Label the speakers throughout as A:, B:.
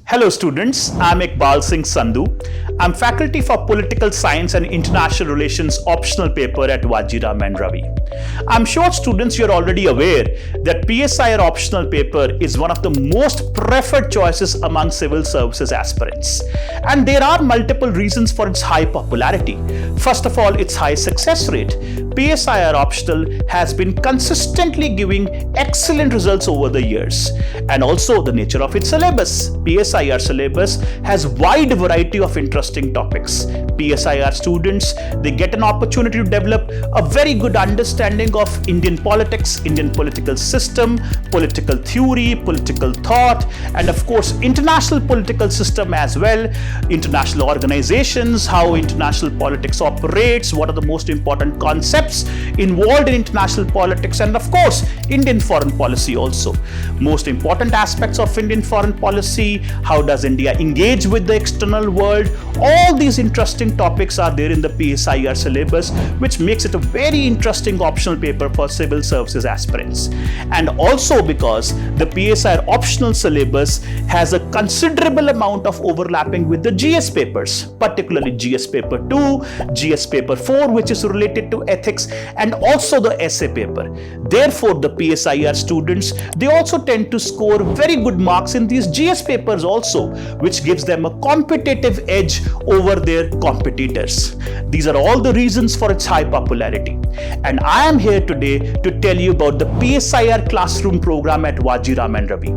A: Hello students, I'm Iqbal Singh Sandhu. I'm faculty for Political Science and International Relations optional paper at Vajiram Ravi. I'm sure students, you're already aware that PSIR optional paper is one of the most preferred choices among civil services aspirants. And there are multiple reasons for its high popularity. First of all, its high success rate. PSIR optional has been consistently giving excellent results over the years. And also the nature of its syllabus. PSIR syllabus has wide variety of interesting topics. PSIR students, they get an opportunity to develop a very good understanding of Indian politics, Indian political system, political theory, political thought, and of course international political system as well, international organizations, how international politics operates, what are the most important concepts involved in international politics, and of course Indian foreign policy also. Most important aspects of Indian foreign policy, how does India engage with the external world, all these interesting topics are there in the PSIR syllabus, which makes it a very interesting optional paper for civil services aspirants. And also because the PSIR optional syllabus has a considerable amount of overlapping with the GS papers, particularly GS paper 2, GS paper 4, which is related to ethics, and also the essay paper. Therefore, the PSIR students, they also tend to score very good marks in these GS papers also, which gives them a competitive edge over their competitors. These are all the reasons for its high popularity. And I am here today to tell you about the PSIR classroom program at Vajiram Ravi.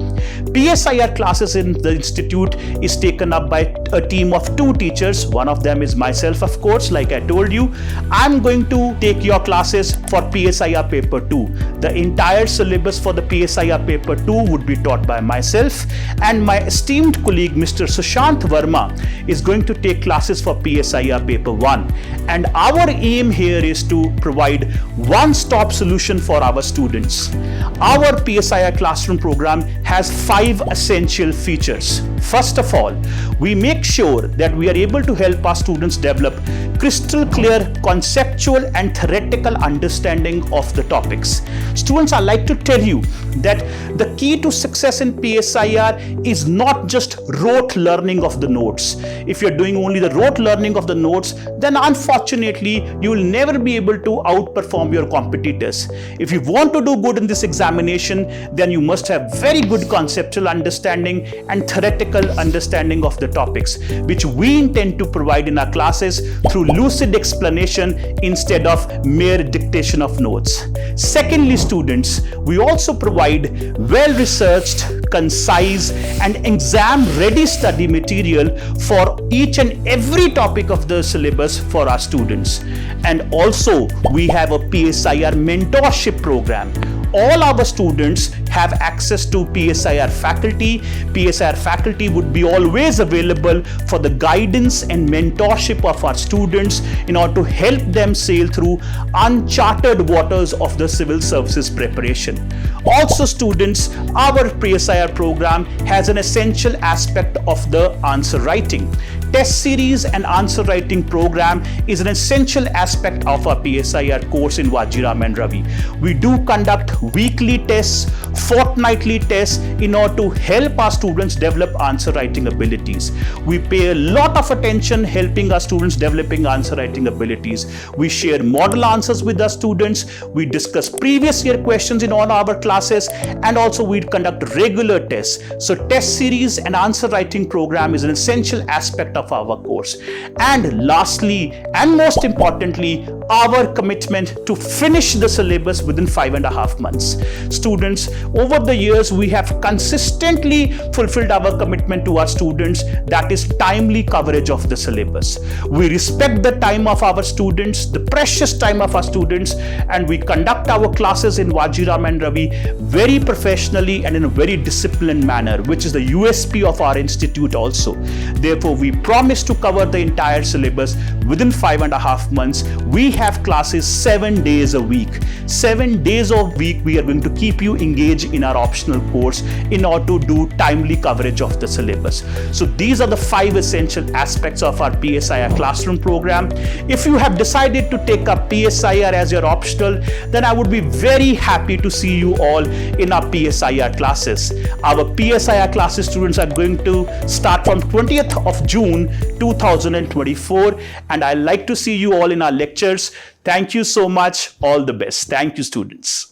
A: PSIR classes in the institute is taken up by a team of 2 teachers. One of them is myself, of course, like I told you. I'm going to take your classes for PSIR paper 2. The entire syllabus for the PSIR paper 2 would be taught by myself, and my esteemed colleague Mr. Sushant Verma is going to take classes for PSIR paper 1. And our aim here is to provide one-stop solution for our students. Our PSIR classroom program has 5 essential features. First of all, we make sure that we are able to help our students develop crystal clear conceptual and theoretical understanding of the topics. Students, I like to tell you that the key to success in PSIR is not just rote learning of the notes. If you're doing only the rote learning of the notes, then unfortunately you will never be able to outperform your competitors. If you want to do good in this examination, then you must have very good conceptual understanding and theoretical understanding of the topics, which we intend to provide in our classes through lucid explanation instead of mere dictation of notes. Secondly, students, we also provide well-researched, concise, and exam-ready study material for each and every topic of the syllabus for our students. And also, we have a PSIR mentorship program. All our students have access to PSIR faculty. PSIR faculty would be always available for the guidance and mentorship of our students in order to help them sail through uncharted waters of the civil services preparation. Also, students, our PSIR program has an essential aspect of the answer writing. Test series and answer writing program is an essential aspect of our PSIR course in Vajiram Ravi. We do conduct weekly tests, fortnightly tests in order to help our students develop answer writing abilities. We pay a lot of attention helping our students developing answer writing abilities. We share model answers with our students. We discuss previous year questions in all our classes, and also we conduct regular tests. So test series and answer writing program is an essential aspect of our course. And lastly, and most importantly, our commitment to finish the syllabus within 5.5 months. Students, over the years, we have consistently fulfilled our commitment to our students, that is timely coverage of the syllabus. We respect the time of our students, the precious time of our students, and we conduct our classes in Vajiram Ravi very professionally and in a very disciplined manner, which is the USP of our institute also. Therefore, we promise to cover the entire syllabus within 5.5 months. We have classes 7 days a week. 7 days a week we are going to keep you engaged in our optional course in order to do timely coverage of the syllabus. So these are the 5 essential aspects of our PSIR classroom program. If you have decided to take up PSIR as your optional, then I would be very happy to see you all in our PSIR classes. Our PSIR classes, students, are going to start from 20th of June 2024, and I'd like to see you all in our lectures. Thank you so much. All the best. Thank you, students.